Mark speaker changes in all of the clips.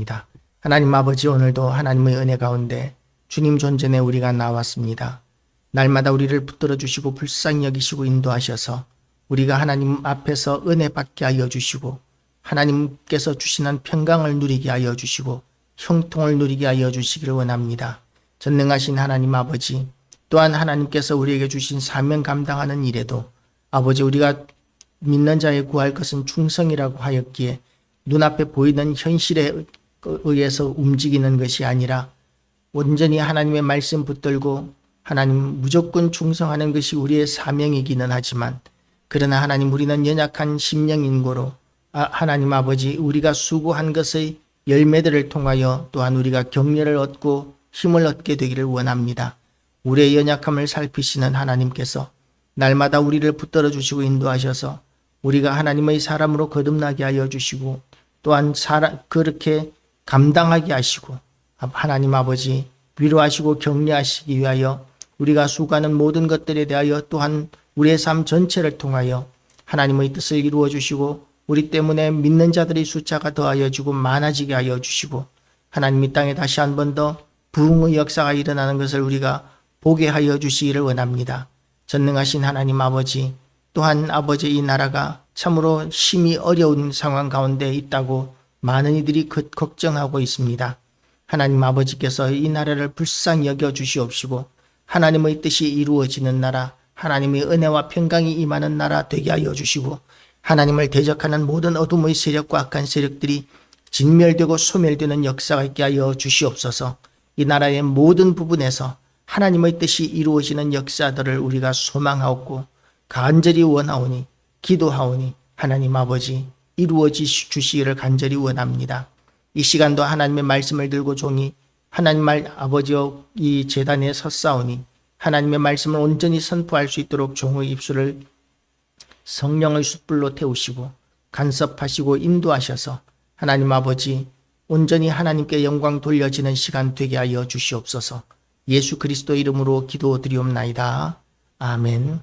Speaker 1: 기도하겠습니다. 하나님 아버지, 오늘도 하나님의 은혜 가운데 주님 존전에 우리가 나왔습니다. 날마다 우리를 붙들어 주시고 불쌍히 여기시고 인도하셔서 우리가 하나님 앞에서 은혜 받게 하여 주시고 하나님께서 주시는 평강을 누리게 하여 주시고 형통을 누리게 하여 주시기를 원합니다. 전능하신 하나님 아버지, 또한 하나님께서 우리에게 주신 사명 감당하는 일에도 아버지, 우리가 믿는 자에 구할 것은 충성이라고 하였기에 눈앞에 보이는 현실에 의해서 움직이는 것이 아니라 온전히 하나님의 말씀 붙들고 하나님 무조건 충성하는 것이 우리의 사명이기는 하지만, 그러나 하나님, 우리는 연약한 심령인고로 하나님 아버지, 우리가 수고한 것의 열매들을 통하여 또한 우리가 격려를 얻고 힘을 얻게 되기를 원합니다. 우리의 연약함을 살피시는 하나님께서 날마다 우리를 붙들어 주시고 인도하셔서 우리가 하나님의 사람으로 거듭나게 하여 주시고 또한 그렇게 감당하게 하시고 하나님 아버지 위로하시고 격려하시기 위하여 우리가 수고하는 모든 것들에 대하여 또한 우리의 삶 전체를 통하여 하나님의 뜻을 이루어 주시고 우리 때문에 믿는 자들의 숫자가 더하여지고 많아지게 하여 주시고 하나님 이 땅에 다시 한 번 더 부흥의 역사가 일어나는 것을 우리가 보게 하여 주시기를 원합니다. 전능하신 하나님 아버지, 또한 아버지, 이 나라가 참으로 심히 어려운 상황 가운데 있다고 많은 이들이 걱정하고 있습니다. 하나님 아버지께서 이 나라를 불쌍히 여겨 주시옵시고 하나님의 뜻이 이루어지는 나라, 하나님의 은혜와 평강이 임하는 나라 되게 하여 주시고 하나님을 대적하는 모든 어둠의 세력과 악한 세력들이 진멸되고 소멸되는 역사가 있게 하여 주시옵소서. 이 나라의 모든 부분에서 하나님의 뜻이 이루어지는 역사들을 우리가 소망하옵고 간절히 원하오니 기도하오니 하나님 아버지 이루어지시기를 간절히 원합니다. 이 시간도 하나님의 말씀을 들고 종이 하나님 아버지여 이 제단에 섰사오니 하나님의 말씀을 온전히 선포할 수 있도록 종의 입술을 성령의 숯불로 태우시고 간섭하시고 인도하셔서 하나님 아버지 온전히 하나님께 영광 돌려지는 시간 되게 하여 주시옵소서. 예수 그리스도 이름으로 기도드리옵나이다. 아멘.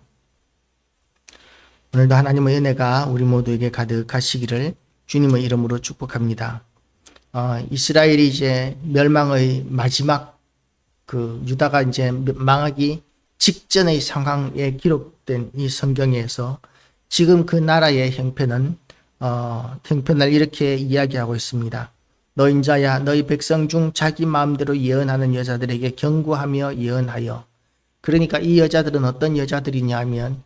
Speaker 1: 오늘도 하나님의 은혜가 우리 모두에게 가득하시기를 주님의 이름으로 축복합니다. 이스라엘이 이제 멸망의 마지막 유다가 이제 망하기 직전의 상황에 기록된 이 성경에서 지금 그 나라의 형편을 이렇게 이야기하고 있습니다. 너희 자야, 너희 백성 중 자기 마음대로 예언하는 여자들에게 경고하며 예언하여. 그러니까 이 여자들은 어떤 여자들이냐 하면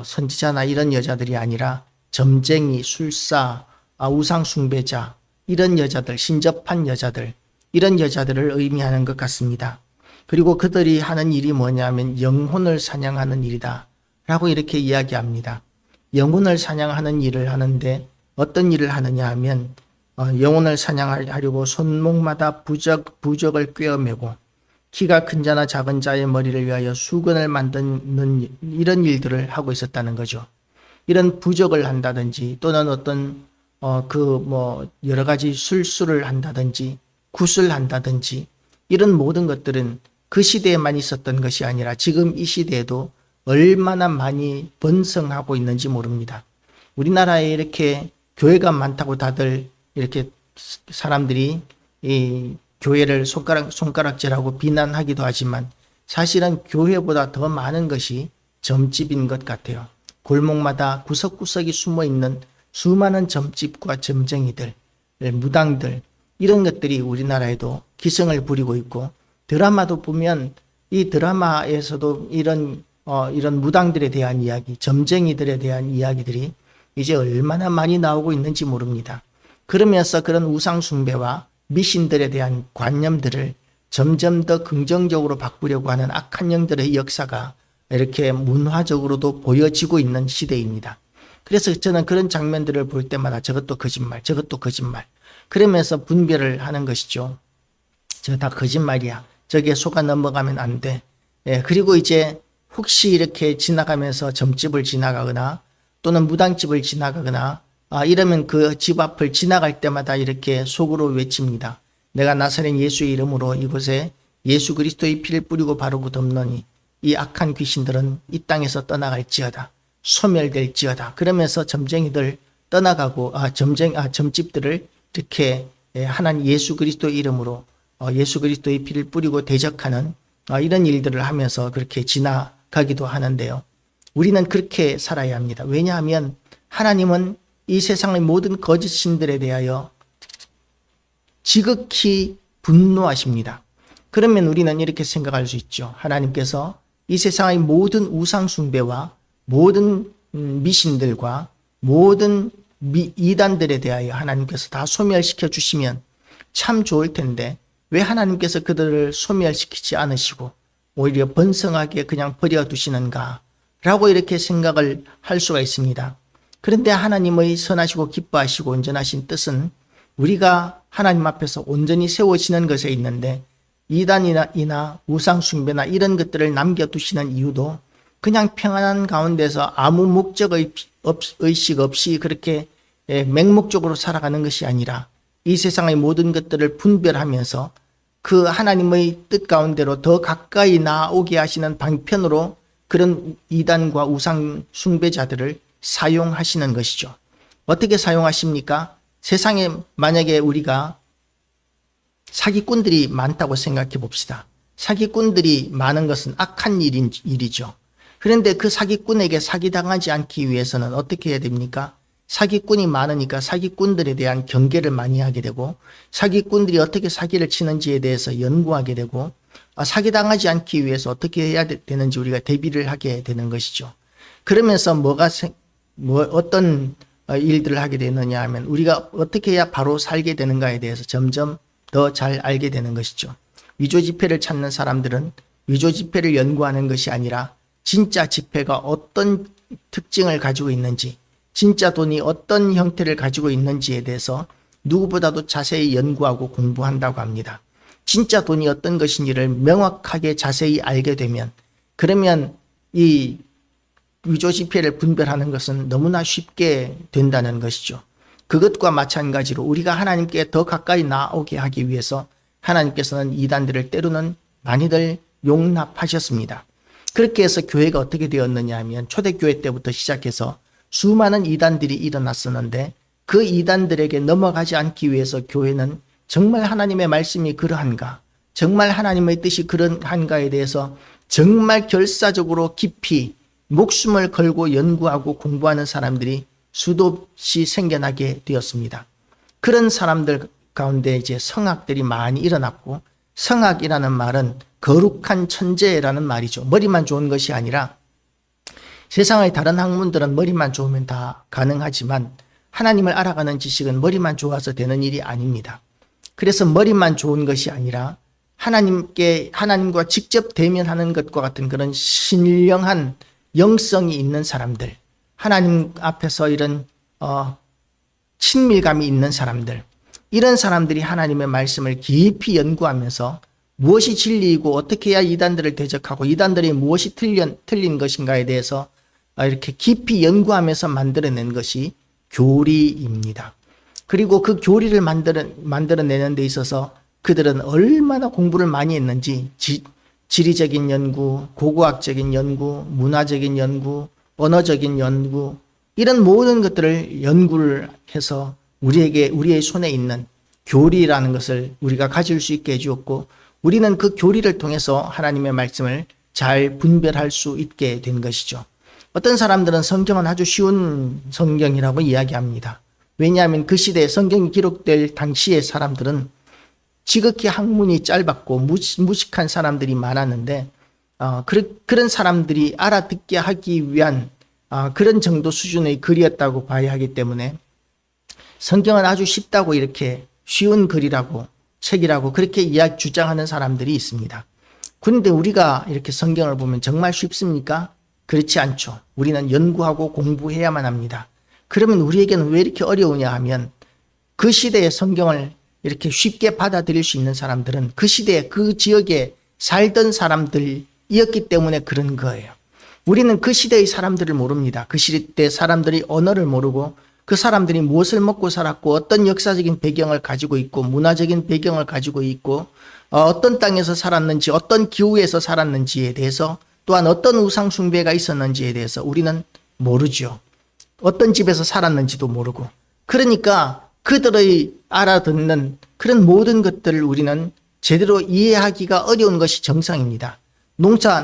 Speaker 1: 선지자나 이런 여자들이 아니라 점쟁이, 술사, 우상 숭배자, 이런 여자들, 신접한 여자들, 이런 여자들을 의미하는 것 같습니다. 그리고 그들이 하는 일이 뭐냐면 영혼을 사냥하는 일이다 라고 이렇게 이야기합니다. 영혼을 사냥하는 일을 하는데 어떤 일을 하느냐 하면 영혼을 사냥하려고 손목마다 부적을 꿰어매고 키가 큰 자나 작은 자의 머리를 위하여 수건을 만드는 이런 일들을 하고 있었다는 거죠. 이런 부적을 한다든지 또는 어떤 여러 가지 술수를 한다든지 굿을 한다든지 이런 모든 것들은 그 시대에만 있었던 것이 아니라 지금 이 시대에도 얼마나 많이 번성하고 있는지 모릅니다. 우리나라에 이렇게 교회가 많다고 다들 이렇게 사람들이 이 교회를 손가락질하고 비난하기도 하지만 사실은 교회보다 더 많은 것이 점집인 것 같아요. 골목마다 구석구석이 숨어있는 수많은 점집과 점쟁이들, 무당들, 이런 것들이 우리나라에도 기승을 부리고 있고, 드라마도 보면 이 드라마에서도 이런 무당들에 대한 이야기, 점쟁이들에 대한 이야기들이 이제 얼마나 많이 나오고 있는지 모릅니다. 그러면서 그런 우상숭배와 미신들에 대한 관념들을 점점 더 긍정적으로 바꾸려고 하는 악한 영들의 역사가 이렇게 문화적으로도 보여지고 있는 시대입니다. 그래서 저는 그런 장면들을 볼 때마다 저것도 거짓말, 저것도 거짓말, 그러면서 분별을 하는 것이죠. 저거 다 거짓말이야. 저게 속아 넘어가면 안 돼. 그리고 이제 혹시 이렇게 지나가면서 점집을 지나가거나 또는 무당집을 지나가거나 이러면 그 집 앞을 지나갈 때마다 이렇게 속으로 외칩니다. 내가 나사렛 예수의 이름으로 이곳에 예수 그리스도의 피를 뿌리고 바르고 덮노니 이 악한 귀신들은 이 땅에서 떠나갈지어다. 소멸될지어다. 그러면서 점쟁이들 떠나가고 점집들을 이렇게 하나님 예수 그리스도의 이름으로 예수 그리스도의 피를 뿌리고 대적하는 이런 일들을 하면서 그렇게 지나가기도 하는데요. 우리는 그렇게 살아야 합니다. 왜냐하면 하나님은 이 세상의 모든 거짓 신들에 대하여 지극히 분노하십니다. 그러면 우리는 이렇게 생각할 수 있죠. 하나님께서 이 세상의 모든 우상 숭배와 모든 미신들과 모든 이단들에 대하여 하나님께서 다 소멸시켜 주시면 참 좋을 텐데 왜 하나님께서 그들을 소멸시키지 않으시고 오히려 번성하게 그냥 버려두시는가 라고 이렇게 생각을 할 수가 있습니다. 그런데 하나님의 선하시고 기뻐하시고 온전하신 뜻은 우리가 하나님 앞에서 온전히 세워지는 것에 있는데 이단이나 우상 숭배나 이런 것들을 남겨두시는 이유도 그냥 평안한 가운데서 아무 목적의식 없이 그렇게 맹목적으로 살아가는 것이 아니라 이 세상의 모든 것들을 분별하면서 그 하나님의 뜻 가운데로 더 가까이 나아오게 하시는 방편으로 그런 이단과 우상 숭배자들을 사용하시는 것이죠. 어떻게 사용하십니까? 세상에 만약에 우리가 사기꾼들이 많다고 생각해 봅시다. 사기꾼들이 많은 것은 악한 일이죠. 그런데 그 사기꾼에게 사기당하지 않기 위해서는 어떻게 해야 됩니까? 사기꾼이 많으니까 사기꾼들에 대한 경계를 많이 하게 되고 사기꾼들이 어떻게 사기를 치는지에 대해서 연구하게 되고 사기당하지 않기 위해서 어떻게 해야 되는지 우리가 대비를 하게 되는 것이죠. 그러면서 어떤 일들을 하게 되느냐 하면 우리가 어떻게 해야 바로 살게 되는가에 대해서 점점 더 잘 알게 되는 것이죠. 위조지폐를 찾는 사람들은 위조지폐를 연구하는 것이 아니라 진짜 지폐가 어떤 특징을 가지고 있는지 진짜 돈이 어떤 형태를 가지고 있는지에 대해서 누구보다도 자세히 연구하고 공부한다고 합니다. 진짜 돈이 어떤 것인지를 명확하게 자세히 알게 되면 그러면 이 위조지폐를 분별하는 것은 너무나 쉽게 된다는 것이죠. 그것과 마찬가지로 우리가 하나님께 더 가까이 나오게 하기 위해서 하나님께서는 이단들을 때로는 많이들 용납하셨습니다. 그렇게 해서 교회가 어떻게 되었느냐 하면 초대교회 때부터 시작해서 수많은 이단들이 일어났었는데 그 이단들에게 넘어가지 않기 위해서 교회는 정말 하나님의 말씀이 그러한가, 정말 하나님의 뜻이 그러한가에 대해서 정말 결사적으로 깊이 목숨을 걸고 연구하고 공부하는 사람들이 수도 없이 생겨나게 되었습니다. 그런 사람들 가운데 이제 성학들이 많이 일어났고 성학이라는 말은 거룩한 천재라는 말이죠. 머리만 좋은 것이 아니라 세상의 다른 학문들은 머리만 좋으면 다 가능하지만 하나님을 알아가는 지식은 머리만 좋아서 되는 일이 아닙니다. 그래서 머리만 좋은 것이 아니라 하나님과 직접 대면하는 것과 같은 그런 신령한 영성이 있는 사람들, 하나님 앞에서 이런 친밀감이 있는 사람들, 이런 사람들이 하나님의 말씀을 깊이 연구하면서 무엇이 진리이고 어떻게 해야 이단들을 대적하고 이단들이 무엇이 틀린 것인가에 대해서 이렇게 깊이 연구하면서 만들어낸 것이 교리입니다. 그리고 그 교리를 만들어내는 데 있어서 그들은 얼마나 공부를 많이 했는지 지리적인 연구, 고고학적인 연구, 문화적인 연구, 언어적인 연구 이런 모든 것들을 연구를 해서 우리의 손에 있는 교리라는 것을 우리가 가질 수 있게 해주었고 우리는 그 교리를 통해서 하나님의 말씀을 잘 분별할 수 있게 된 것이죠. 어떤 사람들은 성경은 아주 쉬운 성경이라고 이야기합니다. 왜냐하면 그 시대에 성경이 기록될 당시의 사람들은 지극히 학문이 짧았고 무식한 사람들이 많았는데 그런 사람들이 알아듣게 하기 위한 그런 정도 수준의 글이었다고 봐야 하기 때문에 성경은 아주 쉽다고 이렇게 쉬운 글이라고 책이라고 그렇게 주장하는 사람들이 있습니다. 그런데 우리가 이렇게 성경을 보면 정말 쉽습니까? 그렇지 않죠. 우리는 연구하고 공부해야만 합니다. 그러면 우리에게는 왜 이렇게 어려우냐 하면 그 시대의 성경을 이렇게 쉽게 받아들일 수 있는 사람들은 그 시대에 그 지역에 살던 사람들이었기 때문에 그런 거예요. 우리는 그 시대의 사람들을 모릅니다. 그 시대 사람들이 언어를 모르고 그 사람들이 무엇을 먹고 살았고 어떤 역사적인 배경을 가지고 있고 문화적인 배경을 가지고 있고 어떤 땅에서 살았는지 어떤 기후에서 살았는지에 대해서 또한 어떤 우상 숭배가 있었는지에 대해서 우리는 모르죠. 어떤 집에서 살았는지도 모르고 그러니까 그들의 알아듣는 그런 모든 것들을 우리는 제대로 이해하기가 어려운 것이 정상입니다.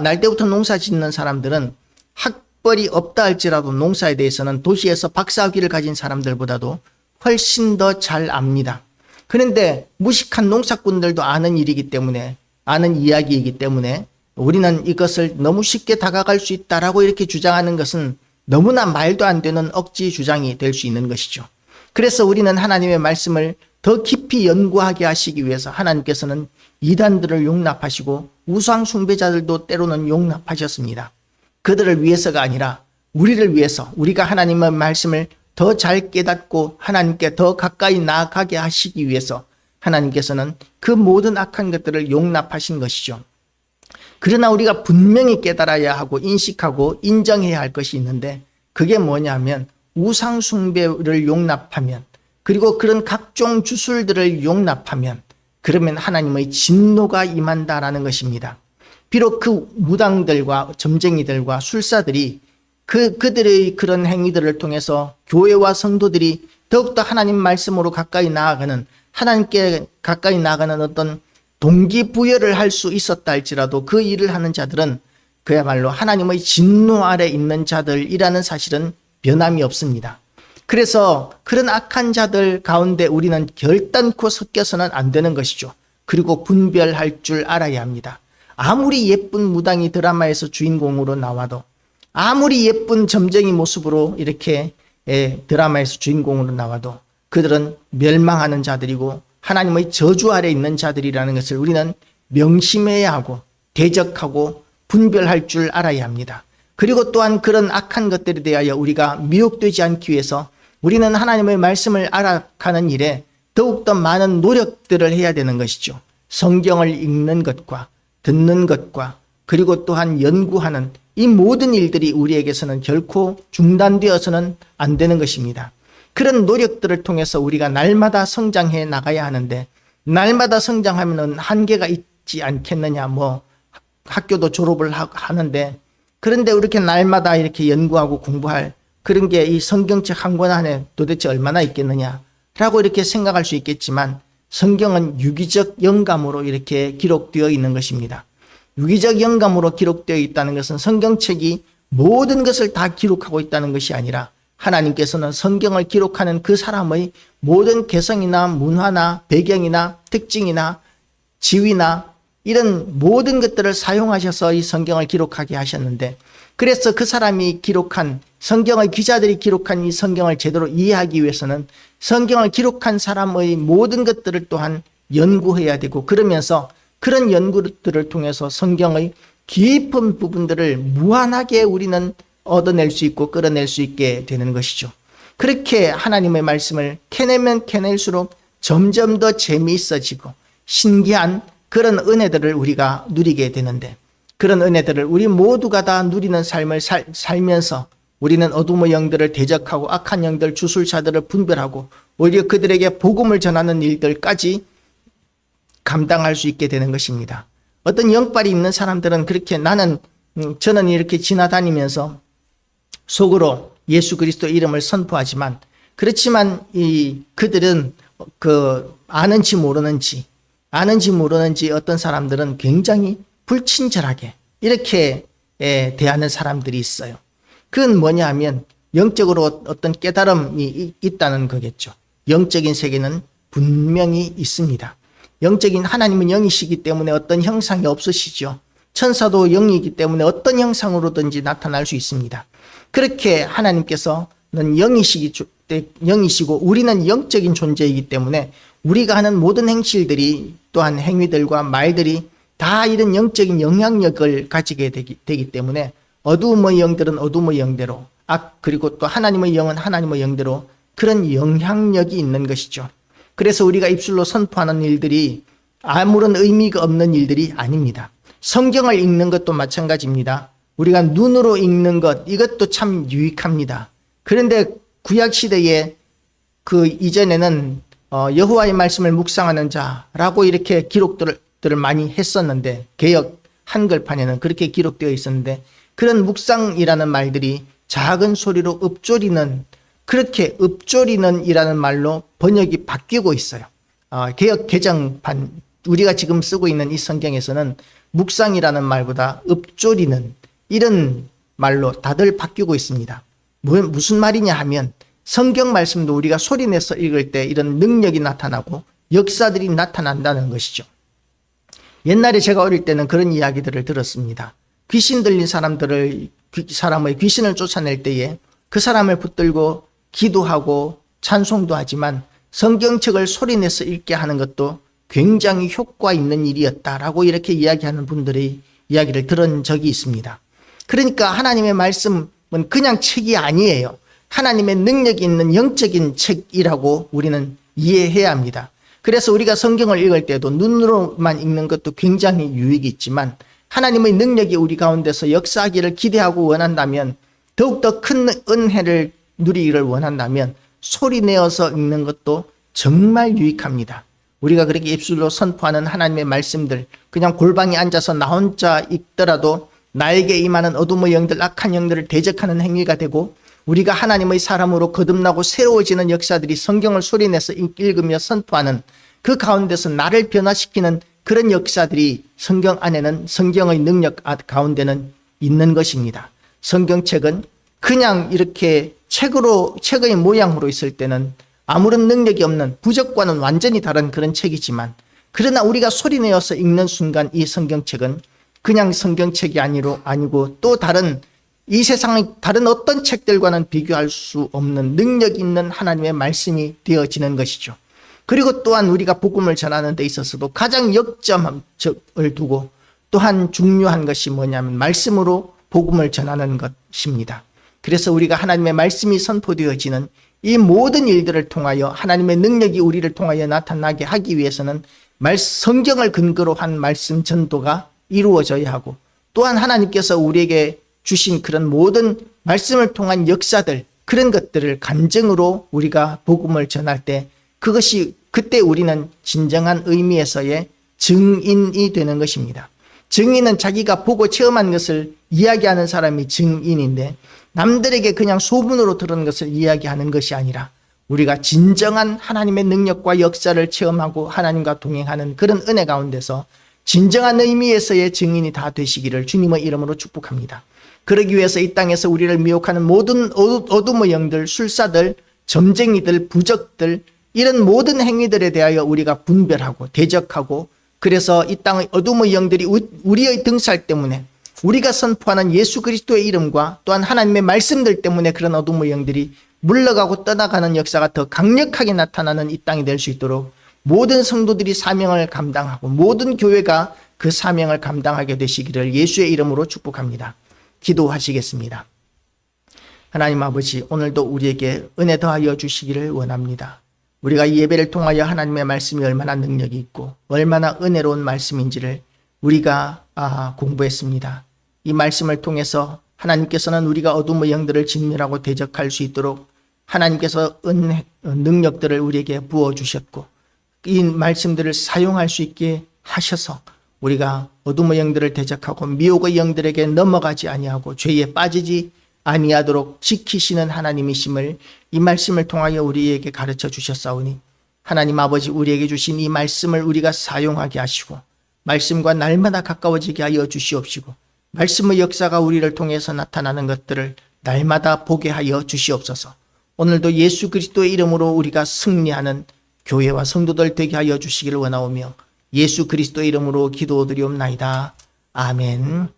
Speaker 1: 날 때부터 농사 짓는 사람들은 학벌이 없다 할지라도 농사에 대해서는 도시에서 박사학위를 가진 사람들보다도 훨씬 더 잘 압니다. 그런데 무식한 농사꾼들도 아는 일이기 때문에, 아는 이야기이기 때문에 우리는 이것을 너무 쉽게 다가갈 수 있다라고 이렇게 주장하는 것은 너무나 말도 안 되는 억지 주장이 될 수 있는 것이죠. 그래서 우리는 하나님의 말씀을 더 깊이 연구하게 하시기 위해서 하나님께서는 이단들을 용납하시고 우상 숭배자들도 때로는 용납하셨습니다. 그들을 위해서가 아니라 우리를 위해서, 우리가 하나님의 말씀을 더 잘 깨닫고 하나님께 더 가까이 나아가게 하시기 위해서 하나님께서는 그 모든 악한 것들을 용납하신 것이죠. 그러나 우리가 분명히 깨달아야 하고 인식하고 인정해야 할 것이 있는데, 그게 뭐냐면 우상 숭배를 용납하면, 그리고 그런 각종 주술들을 용납하면 그러면 하나님의 진노가 임한다라는 것입니다. 비록 그 무당들과 점쟁이들과 술사들이 그들의 그런 행위들을 통해서 교회와 성도들이 더욱더 하나님 말씀으로 가까이 나아가는, 하나님께 가까이 나아가는 어떤 동기부여를 할 수 있었다 할지라도 그 일을 하는 자들은 그야말로 하나님의 진노 아래 있는 자들이라는 사실은 변함이 없습니다. 그래서 그런 악한 자들 가운데 우리는 결단코 섞여서는 안 되는 것이죠. 그리고 분별할 줄 알아야 합니다. 아무리 예쁜 무당이 드라마에서 주인공으로 나와도, 아무리 예쁜 점쟁이 모습으로 이렇게 드라마에서 주인공으로 나와도 그들은 멸망하는 자들이고 하나님의 저주 아래 있는 자들이라는 것을 우리는 명심해야 하고 대적하고 분별할 줄 알아야 합니다. 그리고 또한 그런 악한 것들에 대하여 우리가 미혹되지 않기 위해서 우리는 하나님의 말씀을 알아가는 일에 더욱더 많은 노력들을 해야 되는 것이죠. 성경을 읽는 것과 듣는 것과 그리고 또한 연구하는 이 모든 일들이 우리에게서는 결코 중단되어서는 안 되는 것입니다. 그런 노력들을 통해서 우리가 날마다 성장해 나가야 하는데, 날마다 성장하면 한계가 있지 않겠느냐. 학교도 졸업을 하는데, 그런데 이렇게 날마다 이렇게 연구하고 공부할 그런 게 이 성경책 한 권 안에 도대체 얼마나 있겠느냐라고 이렇게 생각할 수 있겠지만, 성경은 유기적 영감으로 이렇게 기록되어 있는 것입니다. 유기적 영감으로 기록되어 있다는 것은 성경책이 모든 것을 다 기록하고 있다는 것이 아니라 하나님께서는 성경을 기록하는 그 사람의 모든 개성이나 문화나 배경이나 특징이나 지위나 이런 모든 것들을 사용하셔서 이 성경을 기록하게 하셨는데, 그래서 그 사람이 기록한, 성경의 기자들이 기록한 이 성경을 제대로 이해하기 위해서는 성경을 기록한 사람의 모든 것들을 또한 연구해야 되고, 그러면서 그런 연구들을 통해서 성경의 깊은 부분들을 무한하게 우리는 얻어낼 수 있고 끌어낼 수 있게 되는 것이죠. 그렇게 하나님의 말씀을 캐내면 캐낼수록 점점 더 재미있어지고 신기한 그런 은혜들을 우리가 누리게 되는데, 그런 은혜들을 우리 모두가 다 누리는 삶을 살면서 우리는 어둠의 영들을 대적하고 악한 영들, 주술자들을 분별하고 오히려 그들에게 복음을 전하는 일들까지 감당할 수 있게 되는 것입니다. 어떤 영빨이 있는 사람들은 그렇게 저는 이렇게 지나다니면서 속으로 예수 그리스도 이름을 선포하지만, 그렇지만 그들은 아는지 모르는지 어떤 사람들은 굉장히 불친절하게 이렇게 대하는 사람들이 있어요. 그건 뭐냐 하면 영적으로 어떤 깨달음이 있다는 거겠죠. 영적인 세계는 분명히 있습니다. 영적인 하나님은 영이시기 때문에 어떤 형상이 없으시죠. 천사도 영이기 때문에 어떤 형상으로든지 나타날 수 있습니다. 그렇게 하나님께서는 영이시고 우리는 영적인 존재이기 때문에 우리가 하는 모든 행실들이 또한 행위들과 말들이 다 이런 영적인 영향력을 가지게 되기 때문에 어두움의 영들은 어두움의 영대로, 그리고 또 하나님의 영은 하나님의 영대로 그런 영향력이 있는 것이죠. 그래서 우리가 입술로 선포하는 일들이 아무런 의미가 없는 일들이 아닙니다. 성경을 읽는 것도 마찬가지입니다. 우리가 눈으로 읽는 것, 이것도 참 유익합니다. 그런데 구약 시대에 이전에는 여호와의 말씀을 묵상하는 자라고 이렇게 기록들을 많이 했었는데, 개역 한글판에는 그렇게 기록되어 있었는데, 그런 묵상이라는 말들이 작은 소리로 읊조리는 그렇게 읊조리는 이라는 말로 번역이 바뀌고 있어요. 개역 개정판 우리가 지금 쓰고 있는 이 성경에서는 묵상이라는 말보다 읊조리는 이런 말로 다들 바뀌고 있습니다. 무슨 말이냐 하면 성경 말씀도 우리가 소리내서 읽을 때 이런 능력이 나타나고 역사들이 나타난다는 것이죠. 옛날에 제가 어릴 때는 그런 이야기들을 들었습니다. 귀신 들린 사람의 귀신을 쫓아낼 때에 그 사람을 붙들고 기도하고 찬송도 하지만 성경책을 소리내서 읽게 하는 것도 굉장히 효과 있는 일이었다라고 이렇게 이야기하는 분들의 이야기를 들은 적이 있습니다. 그러니까 하나님의 말씀은 그냥 책이 아니에요. 하나님의 능력이 있는 영적인 책이라고 우리는 이해해야 합니다. 그래서 우리가 성경을 읽을 때도 눈으로만 읽는 것도 굉장히 유익이 있지만 하나님의 능력이 우리 가운데서 역사하기를 기대하고 원한다면, 더욱더 큰 은혜를 누리기를 원한다면 소리 내어서 읽는 것도 정말 유익합니다. 우리가 그렇게 입술로 선포하는 하나님의 말씀들, 그냥 골방에 앉아서 나 혼자 읽더라도 나에게 임하는 어둠의 영들, 악한 영들을 대적하는 행위가 되고, 우리가 하나님의 사람으로 거듭나고 새로워지는 역사들이 성경을 소리내서 읽으며 선포하는 그 가운데서 나를 변화시키는 그런 역사들이 성경 안에는, 성경의 능력 가운데는 있는 것입니다. 성경책은 그냥 이렇게 책의 모양으로 있을 때는 아무런 능력이 없는, 부적과는 완전히 다른 그런 책이지만, 그러나 우리가 소리내어서 읽는 순간 이 성경책은 그냥 성경책이 아니고 또 다른, 이 세상의 다른 어떤 책들과는 비교할 수 없는 능력 있는 하나님의 말씀이 되어지는 것이죠. 그리고 또한 우리가 복음을 전하는 데 있어서도 가장 역점을 두고 또한 중요한 것이 뭐냐면 말씀으로 복음을 전하는 것입니다. 그래서 우리가 하나님의 말씀이 선포되어지는 이 모든 일들을 통하여 하나님의 능력이 우리를 통하여 나타나게 하기 위해서는 성경을 근거로 한 말씀 전도가 이루어져야 하고, 또한 하나님께서 우리에게 주신 그런 모든 말씀을 통한 역사들, 그런 것들을 간증으로 우리가 복음을 전할 때, 그때 우리는 진정한 의미에서의 증인이 되는 것입니다. 증인은 자기가 보고 체험한 것을 이야기하는 사람이 증인인데, 남들에게 그냥 소문으로 들은 것을 이야기하는 것이 아니라 우리가 진정한 하나님의 능력과 역사를 체험하고 하나님과 동행하는 그런 은혜 가운데서 진정한 의미에서의 증인이 다 되시기를 주님의 이름으로 축복합니다. 그러기 위해서 이 땅에서 우리를 미혹하는 모든 어둠의 영들, 술사들, 점쟁이들, 부적들, 이런 모든 행위들에 대하여 우리가 분별하고 대적하고, 그래서 이 땅의 어둠의 영들이 우리의 등살 때문에, 우리가 선포하는 예수 그리스도의 이름과 또한 하나님의 말씀들 때문에 그런 어둠의 영들이 물러가고 떠나가는 역사가 더 강력하게 나타나는 이 땅이 될 수 있도록 모든 성도들이 사명을 감당하고 모든 교회가 그 사명을 감당하게 되시기를 예수의 이름으로 축복합니다. 기도하시겠습니다. 하나님 아버지, 오늘도 우리에게 은혜 더하여 주시기를 원합니다. 우리가 이 예배를 통하여 하나님의 말씀이 얼마나 능력이 있고 얼마나 은혜로운 말씀인지를 우리가 공부했습니다. 이 말씀을 통해서 하나님께서는 우리가 어둠의 영들을 진멸하고 대적할 수 있도록 하나님께서 능력들을 우리에게 부어주셨고, 이 말씀들을 사용할 수 있게 하셔서 우리가 어둠의 영들을 대적하고 미혹의 영들에게 넘어가지 아니하고 죄에 빠지지 아니하도록 지키시는 하나님이심을 이 말씀을 통하여 우리에게 가르쳐 주셨사오니, 하나님 아버지, 우리에게 주신 이 말씀을 우리가 사용하게 하시고 말씀과 날마다 가까워지게 하여 주시옵시고, 말씀의 역사가 우리를 통해서 나타나는 것들을 날마다 보게 하여 주시옵소서. 오늘도 예수 그리스도의 이름으로 우리가 승리하는 교회와 성도들 되게 하여 주시기를 원하오며 예수 그리스도의 이름으로 기도드리옵나이다. 아멘.